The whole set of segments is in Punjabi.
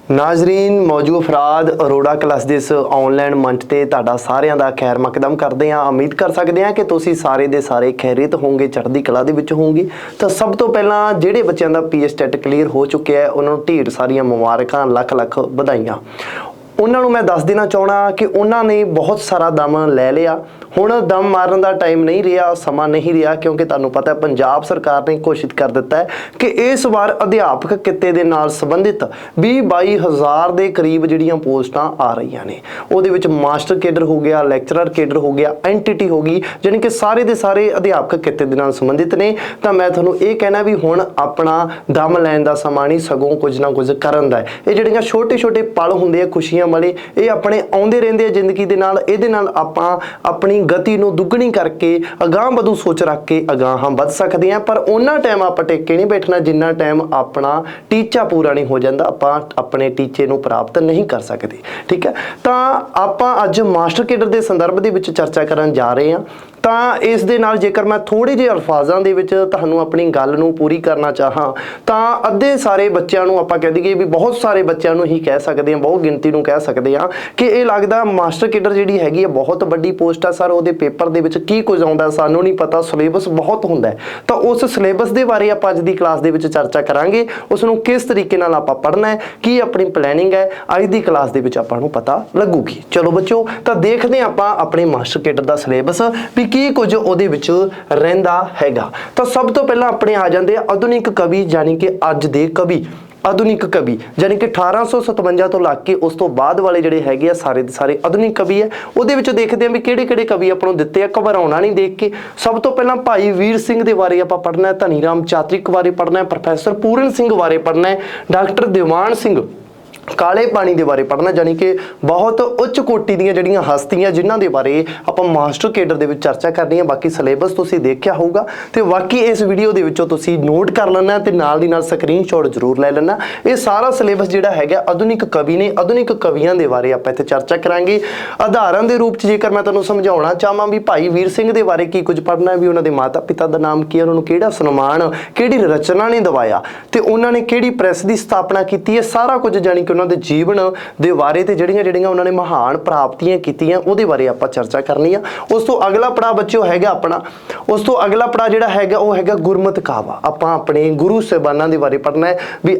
नाजरीन मौजूद अफराद अरोड़ा क्लास ਦੇ ਇਸ ਆਨਲਾਈਨ ਮੰਚ ਤੇ ਤੁਹਾਡਾ ਸਾਰਿਆਂ ਦਾ ਖੈਰ ਮਕਦਮ ਕਰਦੇ ਹਾਂ। ਉਮੀਦ ਕਰ ਸਕਦੇ ਹਾਂ ਕਿ ਤੁਸੀਂ ਸਾਰੇ ਦੇ ਸਾਰੇ ਖੈਰੀਅਤ ਹੋਵੋਗੇ, ਚੜ੍ਹਦੀ ਕਲਾ ਦੇ ਵਿੱਚ ਹੋਵੋਗੇ। ਤਾਂ ਸਭ ਤੋਂ ਪਹਿਲਾਂ ਜਿਹੜੇ ਬੱਚਿਆਂ ਦਾ ਪੀਐਸ ਟੈਟ ਕਲੀਅਰ ਹੋ ਚੁੱਕਿਆ ਹੈ ਉਹਨਾਂ ਨੂੰ ਢੇਰ ਸਾਰੀਆਂ ਮੁਬਾਰਕਾਂ, ਲੱਖ ਲੱਖ ਵਧਾਈਆਂ। ਉਹਨਾਂ ਨੂੰ ਮੈਂ ਦੱਸ ਦੇਣਾ ਚਾਹਣਾ ਕਿ ਉਹਨਾਂ ਨੇ ਬਹੁਤ ਸਾਰਾ ਦਮ ਲੈ ਲਿਆ। ਹੁਣ ਦਮ ਮਾਰਨ ਦਾ ਟਾਈਮ नहीं रहा, समा नहीं रहा, क्योंकि तुहानूं पता है पंजाब सरकार ने घोषित कर दिता है कि इस बार अध्यापक किते दे नाल संबंधित 20-22 हज़ार के करीब जिहड़ियां पोस्टां आ रही ने। उहदे विच मास्टर केडर हो गया, लैक्चरर केडर हो गया, एंटिटी हो गई, जानी कि सारे दे सारे अध्यापक किते दे नाल संबंधित ने। तो मैं तुहानूं ये कहना भी हुण अपना दम लैण दा समा नहीं, सगों कुछ ना कुछ करन दा है। ये जिहड़ियां छोटे छोटे पल हुंदे आ खुशियां वाले, ये अपने आउंदे रहिंदे आ जिंदगी दे नाल। इहदे नाल आपां अपनी गति नूं दुगणी करके अगांह वधू सोच रख के अगांह हम वध सकते हैं। पर उन्ना टाइम आपां टेके नहीं बैठना जिन्ना टाइम अपना टीचा पूरा नहीं हो जाता, आपां अपने टीचे नूं प्राप्त नहीं कर सकते। ठीक है, तो आपां अज मास्टर केडर के संदर्भ दे विच चर्चा करन जा रहे हैं। तो इस दे नाल जेकर मैं थोड़े जे अल्फाजां दे विच तुहानूं अपनी गल नूं पूरी करना चाहां तो अद्धे सारे बच्चों नूं आपां कह दईए भी बहुत सारे बच्चों नूं ही कह सकते हैं, बहुत गिनती नूं कह सकते हैं कि ये लगदा मास्टर केडर जिहड़ी हैगी है बहुत वड्डी पोस्ट आ सर, उहदे पेपर दे विच की कुछ आउंदा सानूं नहीं पता, सिलेबस बहुत हुंदा है। तो उस सिलेबस दे बारे आपां अज दी क्लास दे विच चर्चा करांगे, उसनूं किस तरीके नाल आपां पढ़ना है, की अपनी प्लैनिंग है, अज दी क्लास दे विच आपां नूं पता लगूगी। चलो बच्चों, तो देखदे आपां अपने मास्टर केडर दा सिलेबस भी की कुछ ਉਹਦੇ ਵਿੱਚ ਰਹਿੰਦਾ ਹੈਗਾ। ਤਾਂ ਸਭ ਤੋਂ ਪਹਿਲਾਂ ਆਪਣੇ ਆ ਜਾਂਦੇ ਆ ਆਧੁਨਿਕ ਕਵੀ, ਯਾਨੀ ਕਿ ਅੱਜ ਦੇ ਕਵੀ, ਆਧੁਨਿਕ ਕਵੀ ਯਾਨੀ ਕਿ 1857 ਤੋਂ ਲੱਗ ਕੇ ਉਸ ਤੋਂ ਬਾਅਦ ਵਾਲੇ ਜਿਹੜੇ ਹੈਗੇ ਆ ਸਾਰੇ ਦੇ ਸਾਰੇ ਆਧੁਨਿਕ ਕਵੀ ਹੈ। ਉਹਦੇ ਵਿੱਚ ਦੇਖਦੇ ਆ ਵੀ ਕਿਹੜੇ ਕਿਹੜੇ ਕਵੀ ਆਪਾਂ ਨੂੰ ਦਿੱਤੇ ਆ, ਘਬਰਾਉਣਾ ਨਹੀਂ ਦੇਖ ਕੇ। ਸਭ ਤੋਂ ਪਹਿਲਾਂ ਭਾਈ ਵੀਰ ਸਿੰਘ ਦੇ ਬਾਰੇ ਆਪਾਂ ਪੜ੍ਹਨਾ ਹੈ, ਧਨੀ ਰਾਮ ਚਾਤ੍ਰਿਕ ਬਾਰੇ ਪੜ੍ਹਨਾ ਹੈ, ਪ੍ਰੋਫੈਸਰ ਪੂਰਨ ਸਿੰਘ ਬਾਰੇ ਪੜ੍ਹਨਾ ਹੈ, ਡਾਕਟਰ ਦੀਵਾਨ ਸਿੰਘ काले पानी के बारे पढ़ना, जानी कि बहुत उच्च कोटि दी जिहड़ियां हस्तियां जिन्हां दे बारे आपां मास्टर केडर दे विच चर्चा करनी है। बाकी सिलेबस तुसीं देखिया होगा तो बाकी इस वीडियो दे विचों तुसीं नोट कर लेना ते नाल दी नाल स्क्रीनशॉट जरूर लै लेना। ये सारा सिलेबस जिहड़ा हैगा आधुनिक कवि ने, आधुनिक कवियां दे बारे आपां इत्थे चर्चा करांगे। उदाहरण दे रूप च जेकर मैं तुहानूं समझाउणा चाहां भी भाई वीर सिंह दे बारे की कुछ पढ़ना भी, उन्हां दे माता पिता दा नाम की है, उन्हां नूं किहड़ा सन्मान, किहड़ी रचना ने दवाया ते उन्हां ने किहड़ी प्रैस दी स्थापना कीती है, सारा कुछ जानी कि उन्हां दे जीवन ਦੇ ਬਾਰੇ ਤੇ ਜਿਹੜੀਆਂ ਉਹਨਾਂ ਨੇ ਮਹਾਨ ਪ੍ਰਾਪਤੀਆਂ ਕੀਤੀਆਂ ਉਹਦੇ ਬਾਰੇ ਆਪਾਂ ਚਰਚਾ ਕਰਨੀ ਆ। ਉਸ ਤੋਂ ਅਗਲਾ ਪੜਾ ਬੱਚਿਓ ਹੈਗਾ ਆਪਣਾ, ਉਸ ਤੋਂ ਅਗਲਾ ਪੜਾ ਜਿਹੜਾ ਹੈਗਾ ਉਹ ਹੈਗਾ ਗੁਰਮਤ ਕਾਵਾ। ਆਪਾਂ ਆਪਣੇ ਗੁਰੂ ਸਾਹਿਬਾਨਾਂ ਦੇ ਬਾਰੇ ਪੜ੍ਹਨਾ ਹੈ ਵੀ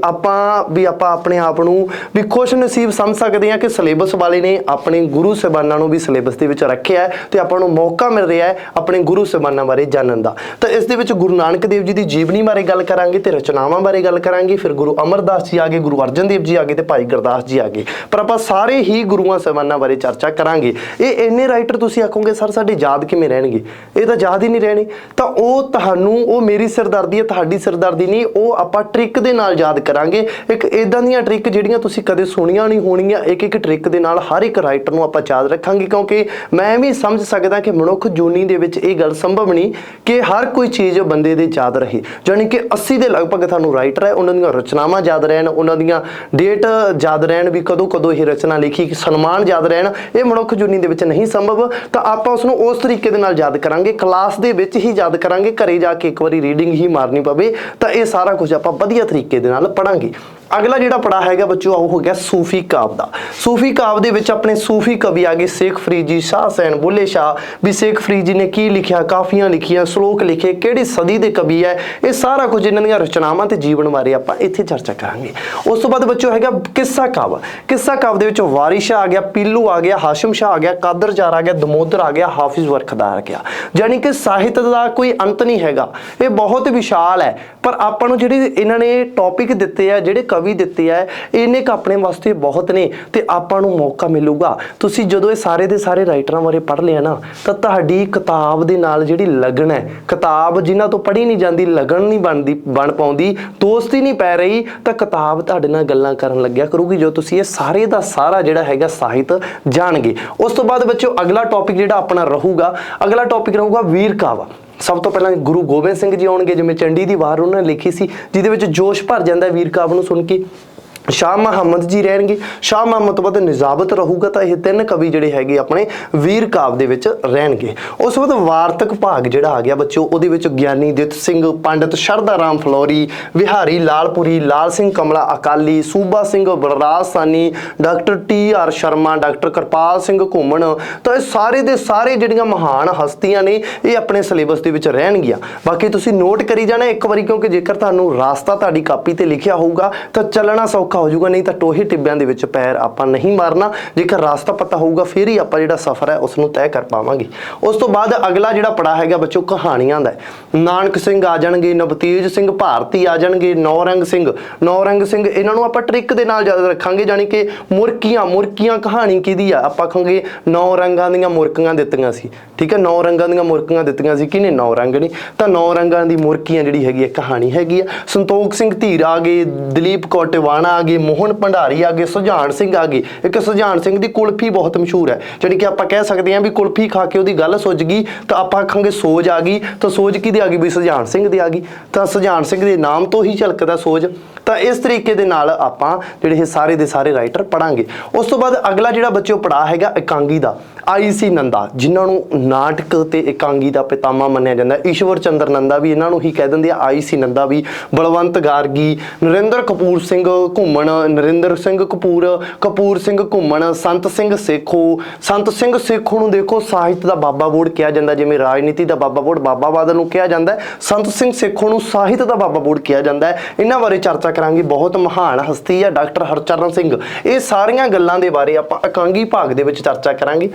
ਆਪਾਂ ਆਪਣੇ ਆਪ ਨੂੰ ਵੀ ਖੁਸ਼ ਨਸੀਬ ਸਮਝ ਸਕਦੇ ਹਾਂ ਕਿ ਸਿਲੇਬਸ ਵਾਲੇ ਨੇ ਆਪਣੇ ਗੁਰੂ ਸਾਹਿਬਾਨਾਂ ਨੂੰ ਵੀ ਸਿਲੇਬਸ ਦੇ ਵਿੱਚ ਰੱਖਿਆ ਹੈ ਤੇ ਆਪਾਂ ਨੂੰ ਮੌਕਾ ਮਿਲ ਰਿਹਾ ਹੈ ਆਪਣੇ ਗੁਰੂ ਸਾਹਿਬਾਨਾਂ ਬਾਰੇ ਜਾਣਨ ਦਾ। ਤਾਂ ਇਸ ਦੇ ਵਿੱਚ ਗੁਰੂ ਨਾਨਕ ਦੇਵ ਜੀ ਦੀ ਜੀਵਨੀ ਬਾਰੇ ਗੱਲ ਕਰਾਂਗੇ ਤੇ ਰਚਨਾਵਾਂ ਬਾਰੇ ਗੱਲ ਕਰਾਂਗੇ। ਫਿਰ ਗੁਰੂ ਅਮਰਦਾਸ ਜੀ ਆ ਗਏ, ਗੁਰੂ ਅਰਜਨ ਦੇਵ ਜੀ ਆ ਗਏ ਤੇ ਭਾਈ ਗੁਰਦਾਸ जी आ गए। पर आप सारे ही गुरुआं साहिबानां बारे चर्चा करांगे। ये इन्ने राइटर तुसीं आखोगे सर साडे याद किवें रहणगे, ये तां याद ही नहीं रहने। तो वो तुहानूं वो मेरी सिरदर्दी है, तुहाडी सिरदर्दी नहीं, वो आपां ट्रिक दे नाल याद करांगे। एक इदां दीयां ट्रिक जिहड़ियां तुसीं कदे सुणीआं नहीं होणीआं, एक एक ट्रिक दे नाल हर एक राइटर नूं आपां याद रखांगे। क्योंकि मैं भी समझ सकदा कि मनुख जूनी दे विच ये गल संभव नहीं कि हर कोई चीज़ बंदे दे याद रहे। जानी कि 80 दे लगभग तुहानूं राइटर है, उन्हां दीयां रचनावां याद रहन, उन्हां दीयां डेट याद रहन भी कदों कदों ये रचना लिखी, सन्मान याद रहना, ये मनुख जूनी दे विच नहीं संभव। तो आप उसनूं उस तरीके दे नाल याद करांगे, क्लास दे विच ही याद करांगे, घरे जाके एक बारी रीडिंग ही मारनी पवे। तो ये सारा कुछ आपां वधिया तरीके दे नाल पढ़ांगे। अगला जिहड़ा पड़ा हैगा बच्चों वो हो गया सूफी काव दा। सूफी काव दे विच अपने सूफी कवि आ गए शेख फरीद जी, शाह हुसैन, बुल्ले शाह भी शेख फरीद जी ने की लिखिया, काफियां लिखिया, श्लोक लिखे, किहड़ी सदी दे कवि है, ये सारा कुछ इन्हां दीयां रचनावां ते जीवन बारे आपां इत्थे चर्चा करांगे। उस तो बाद बच्चों हैगा किस्सा काव। किस्सा काव दे विच वारिस शाह आ गया, पीलू आ गया, हाशिम शाह आ गया, कादर चार आ गया, दमोदर आ गया, हाफिज बरखदार आ गया। जानी कि साहित्य का कोई अंत नहीं हैगा, ये बहुत विशाल है। पर आपां नूं जिहड़े इन्हां ने टॉपिक दिते आ, जिहड़े कवि दिते है, इन्ने क अपने वास्ते बहुत ने ते आपां नूं मौका मिलूगा। तुसीं जदों ये सारे दे सारे राइटरां बारे पढ़ लिया ना तो तुहाडी किताब दे नाल जिहड़ी लगन है, किताब जिन्हां तो पढ़ी नहीं जाती, लगन नहीं बन पाउंदी, दोस्ती नहीं पै रही, तो किताब तुहाडे नाल गल्लां करन लग्या करूगी जो तुसीं ये सारे दा सारा जिहड़ा हैगा साहित्य जाणगे। उस तो बाद बच्चों अगला टॉपिक जिहड़ा अपना रहूगा, अगला टॉपिक रहूगा वीर कावा। सब तो पहला गुरु गोबिंद सिंह जी आउणगे, जिवें चंडी दी वार उन्होंने लिखी सी, जिहदे विच जोश भर जांदा वीर काव नूं सुण के। शाह मुहम्मद जी रहणगे। शाह मुहम्मद तो बाद निजाबत रहूगा, तो यह 3 कवि जिहड़े हैगे अपने वीर काव्य दे विच रहणगे। उस बाद वार्तक भाग जिहड़ा आ गया बच्चों, उहदे विच ज्ञानी दित सिंह, पंडित शरदा राम फलौरी, विहारी लालपुरी, लाल सिंह कमला अकाली, सूबा सिंह बलराज सानी, डॉक्टर TR शर्मा, डॉक्टर कृपाल सिंह घूमन। तो ये सारे दे सारे जिहड़ियां महान हस्तियां ने ये अपने सिलेबस दे विच रहणगियां। बाकी तुसीं नोट करी जाना एक बारी, क्योंकि जेकर तुहानूं रास्ता तुहाडी कापी ते लिखिया होऊगा तो चलना सौखा हो जाऊगा, नहीं तो टोहे टिब्बियां दे विच पैर आपां नहीं मारना। जेकर रास्ता पता होऊगा फिर ही आपां जिहड़ा सफर है उसनूं तय कर पावांगे। उस तो बाद अगला जिहड़ा पड़ा हैगा बच्चों कहानियां दा, नानक सिंह आ जाणगे, नवतेज सिंह भारती आ जाणगे, नौरंग सिंह इन्हां नूं आपां ट्रिक दे नाल याद रखांगे, जानी कि मुरकियां कहानी किहदी आ, आपां आखांगे 9 रंगां दीयां मुरकियां दित्तियां सी। ठीक है, 9 रंगां दीयां मुरकियां दित्तियां सी, किहने 9 रंग ने, तां 9 रंगां दी मुरकियां जिहड़ी हैगी कहानी हैगी आ। संतोख सिंह धीर आ गए, दलीप कौर टिवाणा आ गए, मोहन भंडारी आ गए, सुजान सिंह आ गए। एक सुजान सिंह दी कुल्फी बहुत मशहूर है, जानी कि आपां कह सकते हैं भी कुल्फी खा के उहदी गल सुज गई तो आपां आखांगे सोज आ गई, तो सोज किहदी आ गई भी सुजान सिंह दी आ गई, तो सुजान सिंह दे नाम तो ही झलकदा सोज। तो इस तरीके दे नाल आपां जिहड़े सारे दे सारे राइटर पढ़ांगे। उस तो बाद अगला जिहड़ा बच्चों पड़ा हैगा एकांगी दा, IC नंदा, जिन्हां नूं नाटक ते एकांगी दा पितामा मन्निया जांदा। ईश्वर चंद्र नंदा भी इन्हां नूं ही कह दिंदे आ, IC नंदा भी, बलवंत गार्गी, नरिंਦਰ कपूर सिंह घूमन, नरिंਦਰ सिंह कपूर सिंह घूमन, संत सिंह सेखो नूं देखो ਸਾਹਿਤ ਦਾ ਬਾਬਾ ਬੋੜ ਕਿਹਾ ਜਾਂਦਾ, ਜਿਵੇਂ ਰਾਜਨੀਤੀ ਦਾ ਬਾਬਾ ਬੋੜ ਬਾਬਾ ਬਾਦਲ ਨੂੰ ਕਿਹਾ ਜਾਂਦਾ, ਸੰਤ ਸਿੰਘ ਸੇਖੋਂ ਨੂੰ ਸਾਹਿਤ ਦਾ ਬਾਬਾ ਬੋੜ ਕਿਹਾ ਜਾਂਦਾ। ਇਹਨਾਂ ਬਾਰੇ ਚਰਚਾ ਕਰਾਂਗੇ, ਬਹੁਤ ਮਹਾਨ ਹਸਤੀ ਹੈ ਡਾਕਟਰ ਹਰਚਰਨ ਸਿੰਘ। ਇਹ ਸਾਰੀਆਂ ਗੱਲਾਂ ਦੇ ਬਾਰੇ ਆਪਾਂ ਇਕਾਂਗੀ ਭਾਗ ਦੇ ਵਿੱਚ ਚਰਚਾ ਕਰਾਂਗੇ।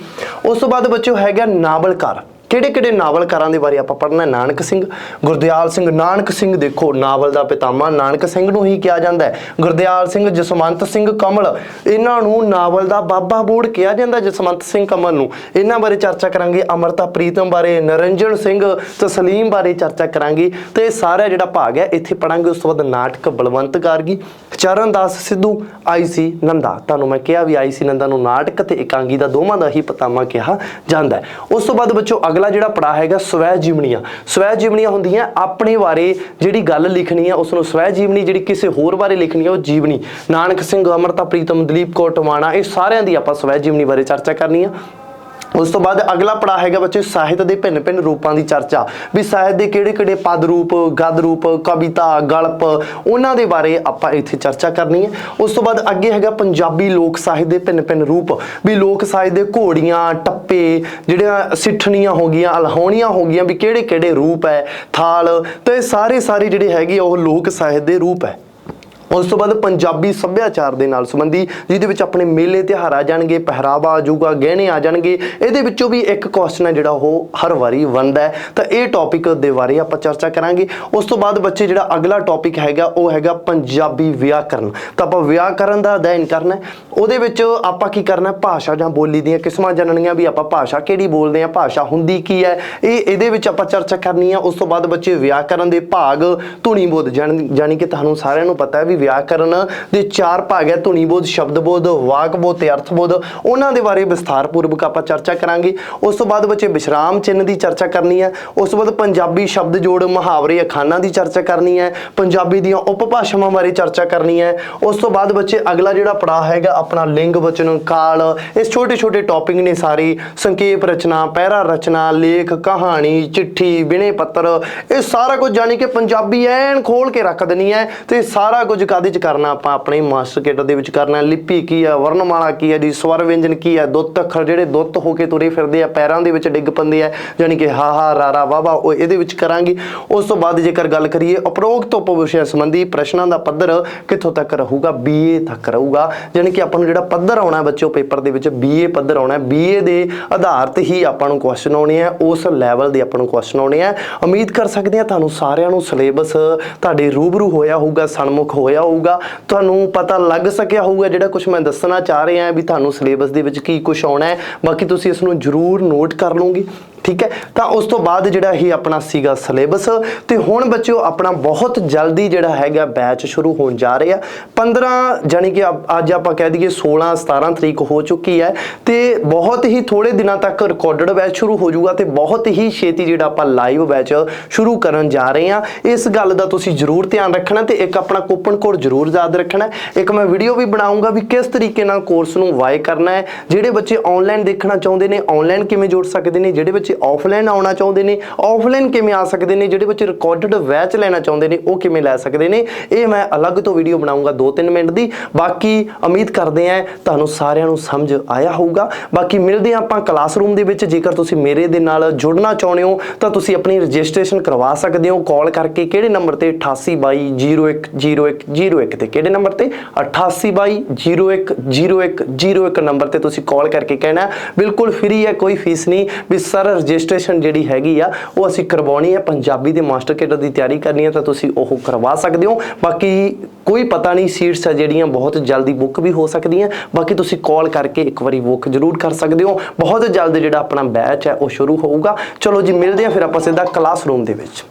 ਉਸ ਤੋਂ ਬਾਅਦ ਬੱਚਿਓ ਹੈਗਾ ਨਾਵਲਕਾਰ, ਕਿਹੜੇ ਨਾਵਲਕਾਰਾਂ ਦੇ ਬਾਰੇ ਆਪਾਂ ਪੜ੍ਹਨਾ। ਨਾਨਕ ਸਿੰਘ, ਗੁਰਦਿਆਲ ਸਿੰਘ। ਨਾਨਕ ਸਿੰਘ ਦੇਖੋ ਨਾਵਲ ਦਾ ਪਿਤਾਮਾ ਨਾਨਕ ਸਿੰਘ ਨੂੰ ਹੀ ਕਿਹਾ ਜਾਂਦਾ ਹੈ। ਗੁਰਦਿਆਲ ਸਿੰਘ, ਜਸਵੰਤ ਸਿੰਘ ਕਮਲ, ਇਹਨਾਂ ਨੂੰ ਨਾਵਲ ਦਾ ਬਾਬਾ ਬੋੜ ਕਿਹਾ ਜਾਂਦਾ, ਜਸਵੰਤ ਸਿੰਘ ਕਮਲ ਨੂੰ। ਇਹਨਾਂ ਬਾਰੇ ਚਰਚਾ ਕਰਾਂਗੇ। ਅਮਰਤਾ ਪ੍ਰੀਤਮ ਬਾਰੇ, ਨਰਿੰਜਨ ਸਿੰਘ, ਤਸਲੀਮ ਬਾਰੇ ਚਰਚਾ ਕਰਾਂਗੇ। ਤੇ ਇਹ ਸਾਰਾ ਜਿਹੜਾ ਭਾਗ ਹੈ ਇੱਥੇ ਪੜਾਂਗੇ। ਉਸ ਤੋਂ ਬਾਅਦ ਨਾਟਕ ਬਲਵੰਤ ਗਾਰਗੀ, ਚਰਨਦਾਸ ਸਿੱਧੂ, IC ਨੰਦਾ। ਤੁਹਾਨੂੰ ਮੈਂ ਕਿਹਾ ਵੀ IC ਨੰਦਾ ਨੂੰ ਨਾਟਕ ਤੇ ਇਕਾਂਗੀ ਦਾ ਦੋਵਾਂ ਦਾ ਹੀ ਪਿਤਾਮਾ ਕਿਹਾ ਜਾਂਦਾ ਹੈ। ਉਸ ਤੋਂ ਬਾਅਦ ਬੱਚੋ ਅਗਲਾ ਜਿਹੜਾ ਪੜਾ ਹੈਗਾ ਸਵੈ ਜੀਵਨੀਆਂ ਹੁੰਦੀਆਂ ਆਪਣੇ ਬਾਰੇ ਜਿਹੜੀ ਗੱਲ ਲਿਖਣੀ ਹੈ ਉਸ ਨੂੰ ਸਵੈ ਜੀਵਨੀ, ਜਿਹੜੀ ਕਿਸੇ ਹੋਰ ਬਾਰੇ ਲਿਖਣੀ ਹੈ ਉਹ ਜੀਵਨੀ। ਨਾਨਕ ਸਿੰਘ, ਅਮਰਤਾ ਪ੍ਰੀਤਮ, ਦਲੀਪ ਕੌਰ ਟਿਵਾਣਾ, ਇਹ ਸਾਰਿਆਂ ਦੀ ਆਪਾਂ ਸਵੈ ਜੀਵਨੀ ਬਾਰੇ ਚਰਚਾ ਕਰਨੀ ਆ। ਉਸ ਤੋਂ ਬਾਅਦ ਅਗਲਾ ਪੜਾ ਹੈਗਾ ਬੱਚੇ ਸਾਹਿਤ ਦੇ ਭਿੰਨ ਰੂਪਾਂ ਦੀ ਚਰਚਾ, ਵੀ ਸਾਹਿਤ ਦੇ ਕਿਹੜੇ ਪਦ ਰੂਪ, ਗਦ ਰੂਪ, ਕਵਿਤਾ, ਗਲਪ, ਉਹਨਾਂ ਦੇ ਬਾਰੇ ਆਪਾਂ ਇੱਥੇ ਚਰਚਾ ਕਰਨੀ ਹੈ। ਉਸ ਤੋਂ ਬਾਅਦ ਅੱਗੇ ਹੈਗਾ ਪੰਜਾਬੀ ਲੋਕ ਸਾਹਿਤ ਦੇ ਭਿੰਨ ਰੂਪ, ਵੀ ਲੋਕ ਸਾਹਿਤ ਦੇ ਘੋੜੀਆਂ, ਟੱਪੇ, ਜਿਹੜੀਆਂ ਸਿੱਠਣੀਆਂ ਹੋ ਗਈਆਂ, ਅਲਹੋਣੀਆਂ ਹੋ ਗਈਆਂ, ਵੀ ਕਿਹੜੇ ਰੂਪ ਹੈ, ਥਾਲ, ਤੇ ਸਾਰੇ ਜਿਹੜੇ ਹੈਗੇ ਉਹ ਲੋਕ ਸਾਹਿਤ ਦੇ ਰੂਪ ਹੈ। ਉਸ ਤੋਂ ਬਾਅਦ ਪੰਜਾਬੀ ਸੱਭਿਆਚਾਰ ਦੇ ਨਾਲ ਸੰਬੰਧੀ, ਜਿਹਦੇ ਵਿੱਚ ਆਪਣੇ ਮੇਲੇ ਤਿਉਹਾਰ ਆ ਜਾਣਗੇ, ਪਹਿਰਾਵਾ ਆ ਜਾਊਗਾ, ਗਹਿਣੇ ਆ ਜਾਣਗੇ। ਇਹਦੇ ਵਿੱਚੋਂ ਵੀ ਇੱਕ ਕੁਐਸਚਨ ਹੈ ਜਿਹੜਾ ਉਹ ਹਰ ਵਾਰੀ ਬਣਦਾ ਹੈ, ਤਾਂ ਇਹ ਟੌਪਿਕ ਦੇ ਬਾਰੇ ਆਪਾਂ ਚਰਚਾ ਕਰਾਂਗੇ। ਉਸ ਤੋਂ ਬਾਅਦ ਬੱਚੇ ਜਿਹੜਾ ਅਗਲਾ ਟੌਪਿਕ ਹੈਗਾ ਉਹ ਹੈਗਾ ਪੰਜਾਬੀ ਵਿਆਕਰਨ। ਤਾਂ ਆਪਾਂ ਵਿਆਕਰਨ ਦਾ ਅਧਿਐਨ ਕਰਨਾ। ਉਹਦੇ ਵਿੱਚ ਆਪਾਂ ਕੀ ਕਰਨਾ, ਭਾਸ਼ਾ ਜਾਂ ਬੋਲੀ ਦੀਆਂ ਕਿਸਮਾਂ ਜਾਣਨੀਆਂ, ਵੀ ਆਪਾਂ ਭਾਸ਼ਾ ਕਿਹੜੀ ਬੋਲਦੇ ਹਾਂ, ਭਾਸ਼ਾ ਹੁੰਦੀ ਕੀ ਹੈ, ਇਹਦੇ ਵਿੱਚ ਆਪਾਂ ਚਰਚਾ ਕਰਨੀ ਆ। ਉਸ ਤੋਂ ਬਾਅਦ ਬੱਚੇ ਵਿਆਕਰਨ ਦੇ ਭਾਗ, ਧੁਨੀ ਬੋਧ, ਜਾਣੀ ਕਿ ਤੁਹਾਨੂੰ ਸਾਰਿਆਂ ਨੂੰ ਪਤਾ ਹੈ ਵੀ ਵਿਆਕਰਨ ਦੇ 4 ਭਾਗ ਹੈ, ਧੁਨੀ ਬੋਧ, ਸ਼ਬਦ ਬੋਧ, ਵਾਕ ਬੋਧ ਤੇ ਅਰਥ ਬੋਧ। ਉਹਨਾਂ ਦੇ ਬਾਰੇ ਵਿਸਥਾਰ ਪੂਰਵਕ ਆਪਾਂ ਚਰਚਾ ਕਰਾਂਗੇ। ਉਸ ਤੋਂ ਬਾਅਦ ਬੱਚੇ ਵਿਸ਼ਰਾਮ ਚਿੰਨ੍ਹ ਦੀ ਚਰਚਾ ਕਰਨੀ ਹੈ। ਉਸ ਤੋਂ ਬਾਅਦ ਪੰਜਾਬੀ ਸ਼ਬਦ ਜੋੜ, ਮੁਹਾਵਰੇ, ਅਖਾਣਾਂ ਦੀ ਚਰਚਾ ਕਰਨੀ ਹੈ। ਪੰਜਾਬੀ ਦੀਆਂ ਉਪਭਾਸ਼ਾਵਾਂ ਬਾਰੇ ਚਰਚਾ ਕਰਨੀ ਹੈ। ਉਸ ਤੋਂ ਬਾਅਦ ਬੱਚੇ ਅਗਲਾ ਜਿਹੜਾ ਪੜਾਅ ਹੈਗਾ ਆਪਣਾ ਲਿੰਗ, ਵਚਨ, ਕਾਲ, ਇਹ ਛੋਟੇ ਟੌਪਿਕ ਨੇ ਸਾਰੇ। ਸੰਖੇਪ ਰਚਨਾ, ਪੈਰਾ ਰਚਨਾ, ਲੇਖ, ਕਹਾਣੀ, ਚਿੱਠੀ, ਬਿਨੇ ਪੱਤਰ, ਇਹ ਸਾਰਾ ਕੁਝ ਜਾਣੀ ਕਿ ਪੰਜਾਬੀ ਐਨ ਖੋਲ ਕੇ ਰੱਖ ਦੇਣੀ ਹੈ। ਤੇ ਸਾਰਾ ਕੁਝ ਕਾਹਦੇ ਚ ਕਰਨਾ, ਆਪਾਂ ਆਪਣੇ ਮਾਸਟਰ ਕੇਡਰ ਦੇ ਵਿੱਚ ਕਰਨਾ। ਲਿਪੀ ਕੀ ਆ, ਵਰਣਮਾਲਾ ਕੀ ਹੈ ਜੀ, ਸਵਰ ਵਿਅੰਜਨ ਕੀ ਹੈ, ਦੁੱਤ ਅੱਖਰ ਜਿਹੜੇ ਦੁੱਤ ਹੋ ਕੇ ਤੁਰੇ ਫਿਰਦੇ ਆ, ਪੈਰਾਂ ਦੇ ਵਿੱਚ ਡਿੱਗ ਪੈਂਦੇ ਆ, ਜਾਣੀ ਕਿ ਹਾ ਰਾਰਾ ਵਾਵਾ, ਉਹ ਇਹਦੇ ਵਿੱਚ ਕਰਾਂਗੇ। ਉਸ ਤੋਂ ਬਾਅਦ ਜੇਕਰ ਗੱਲ ਕਰੀਏ ਉਪਰੋਕਤ ਉਪਵਿਸ਼ਿਆਂ ਸੰਬੰਧੀ ਪ੍ਰਸ਼ਨਾਂ ਦਾ ਪੱਧਰ ਕਿੱਥੋਂ ਤੱਕ ਰਹੂਗਾ, BA ਤੱਕ ਰਹੂਗਾ। ਜਾਣੀ ਕਿ ਆਪਾਂ ਨੂੰ ਜਿਹੜਾ ਪੱਧਰ ਆਉਣਾ ਬੱਚਿਓ ਪੇਪਰ ਦੇ ਵਿੱਚ BA ਪੱਧਰ ਆਉਣਾ। BA ਦੇ ਆਧਾਰ ਤੇ ਹੀ ਆਪਾਂ ਨੂੰ ਕੁਐਸਚਨ ਆਉਣੇ ਆ, ਉਸ ਲੈਵਲ ਦੇ ਆਪਾਂ ਨੂੰ ਕੁਐਸਚਨ ਆਉਣੇ ਆ। ਉਮੀਦ ਕਰ ਸਕਦੇ ਆ ਤੁਹਾਨੂੰ ਸਾਰਿਆਂ ਨੂੰ ਸਿਲੇਬਸ ਤੁਹਾਡੇ ਰੂਬਰੂ ਹੋਇਆ ਹੋਊਗਾ, ਸਨਮੁਖ ਹੋਇਆ ਹੋਊਗਾ, ਤੁਹਾਨੂੰ ਪਤਾ ਲੱਗ ਸਕਿਆ ਹੋਊਗਾ ਜਿਹੜਾ ਕੁਝ ਮੈਂ ਦੱਸਣਾ ਚਾਹ ਰਿਹਾ ਵੀ ਤੁਹਾਨੂੰ ਸਿਲੇਬਸ ਦੇ ਵਿੱਚ ਕੀ ਕੁਝ ਆਉਣਾ ਹੈ। ਬਾਕੀ ਤੁਸੀਂ ਇਸ ਨੂੰ ਜ਼ਰੂਰ ਨੋਟ ਕਰ ਲਓਗੇ। ਠੀਕ ਹੈ। ਤਾਂ ਉਸ ਤੋਂ ਬਾਅਦ ਜਿਹੜਾ ਇਹ ਆਪਣਾ ਸੀਗਾ ਸਿਲੇਬਸ, ਤੇ ਹੁਣ ਬੱਚਿਓ ਆਪਣਾ ਬਹੁਤ ਜਲਦੀ ਜਿਹੜਾ ਹੈਗਾ ਬੈਚ ਸ਼ੁਰੂ ਹੋਣ ਜਾ ਰਹੇ ਆ। 15 ਜਾਨੀ ਕਿ ਅੱਜ ਆਪਾਂ ਕਹਿ ਦਈਏ 16 17 ਤਰੀਕ ਹੋ ਚੁੱਕੀ ਹੈ, ਤੇ ਬਹੁਤ ਹੀ ਥੋੜੇ ਦਿਨਾਂ ਤੱਕ ਰਿਕਾਰਡਡ ਬੈਚ ਸ਼ੁਰੂ ਹੋ ਜਾਊਗਾ, ਤੇ ਬਹੁਤ ਹੀ ਛੇਤੀ ਜਿਹੜਾ ਆਪਾਂ ਲਾਈਵ ਬੈਚ ਸ਼ੁਰੂ ਕਰਨ ਜਾ ਰਹੇ ਹਾਂ। ਇਸ ਗੱਲ ਦਾ ਤੁਸੀਂ ਜ਼ਰੂਰ ਧਿਆਨ ਰੱਖਣਾ, ਤੇ ਇੱਕ ਆਪਣਾ ਕੂਪਨ ਕੋਡ ਜ਼ਰੂਰ ਯਾਦ ਰੱਖਣਾ। ਇੱਕ ਮੈਂ ਵੀਡੀਓ ਵੀ ਬਣਾਉਂਗਾ ਵੀ ਕਿਸ ਤਰੀਕੇ ਨਾਲ ਕੋਰਸ ਨੂੰ ਬਾਏ ਕਰਨਾ ਹੈ। ਜਿਹੜੇ ਬੱਚੇ ਆਨਲਾਈਨ ਦੇਖਣਾ ਚਾਹੁੰਦੇ ਨੇ ਆਨਲਾਈਨ ਕਿਵੇਂ ਜੁੜ ਸਕਦੇ ਨੇ, ਜਿਹੜੇ ਬੱਚੇ ਆਫਲਾਈਨ ਆਉਣਾ ਚਾਹੁੰਦੇ ਨੇ ਆਫਲਾਈਨ ਕਿਵੇਂ ਆ ਸਕਦੇ ਨੇ, ਜਿਹੜੇ ਬੱਚੇ ਰਿਕਾਰਡਡ ਬੈਚ ਲੈਣਾ ਚਾਹੁੰਦੇ ਨੇ ਉਹ ਕਿਵੇਂ ਲੈ ਸਕਦੇ ਨੇ। ਇਹ ਮੈਂ ਅਲੱਗ ਤੋਂ ਵੀਡੀਓ ਬਣਾਉਂਗਾ 2-3 ਮਿੰਟ ਦੀ। ਬਾਕੀ ਉਮੀਦ ਕਰਦੇ ਹਾਂ ਤੁਹਾਨੂੰ ਸਾਰਿਆਂ ਨੂੰ ਸਮਝ ਆਇਆ ਹੋਊਗਾ। ਬਾਕੀ ਮਿਲਦੇ ਹਾਂ ਆਪਾਂ ਕਲਾਸਰੂਮ ਦੇ ਵਿੱਚ। ਜੇਕਰ ਤੁਸੀਂ ਮੇਰੇ ਦੇ ਨਾਲ ਜੁੜਨਾ ਚਾਹੁੰਦੇ ਹੋ ਤਾਂ ਤੁਸੀਂ ਆਪਣੀ ਰਜਿਸਟ੍ਰੇਸ਼ਨ ਕਰਵਾ ਸਕਦੇ ਹੋ ਕਾਲ ਕਰਕੇ। ਕਿਹੜੇ ਨੰਬਰ ਤੇ? 8822010101 ਤੇ। ਕਿਹੜੇ ਨੰਬਰ ਤੇ? 8822010101 ਨੰਬਰ ਤੇ ਤੁਸੀਂ ਕਾਲ ਕਰਕੇ ਕਹਿਣਾ। ਬਿਲਕੁਲ ਫ੍ਰੀ ਹੈ, ਕੋਈ ਫੀਸ ਨਹੀਂ। ਵੀ ਸਰ ਰਜਿਸਟ੍ਰੇਸ਼ਨ ਜਿਹੜੀ ਹੈਗੀ ਆ ਉਹ ਅਸੀਂ ਕਰਵਾਉਣੀ ਹੈ, ਪੰਜਾਬੀ ਦੇ ਮਾਸਟਰ ਕੇਡਰ ਦੀ ਤਿਆਰੀ ਕਰਨੀ ਹੈ, ਤਾਂ ਤੁਸੀਂ ਉਹ ਕਰਵਾ ਸਕਦੇ ਹੋ। ਬਾਕੀ ਕੋਈ ਪਤਾ ਨਹੀਂ, ਸੀਟਸ ਆ ਜਿਹੜੀਆਂ ਬਹੁਤ ਜਲਦੀ ਬੁੱਕ ਵੀ ਹੋ ਸਕਦੀਆਂ। ਬਾਕੀ ਤੁਸੀਂ ਕਾਲ ਕਰਕੇ ਇੱਕ ਵਾਰੀ ਬੁੱਕ ਜ਼ਰੂਰ ਕਰ ਸਕਦੇ ਹੋ। ਬਹੁਤ ਜਲਦ ਜਿਹੜਾ ਆਪਣਾ ਬੈਚ ਹੈ ਉਹ ਸ਼ੁਰੂ ਹੋਊਗਾ। ਚਲੋ ਜੀ ਮਿਲਦੇ ਹਾਂ ਫਿਰ ਆਪਾਂ ਸਿੱਧਾ ਕਲਾਸਰੂਮ ਦੇ ਵਿੱਚ।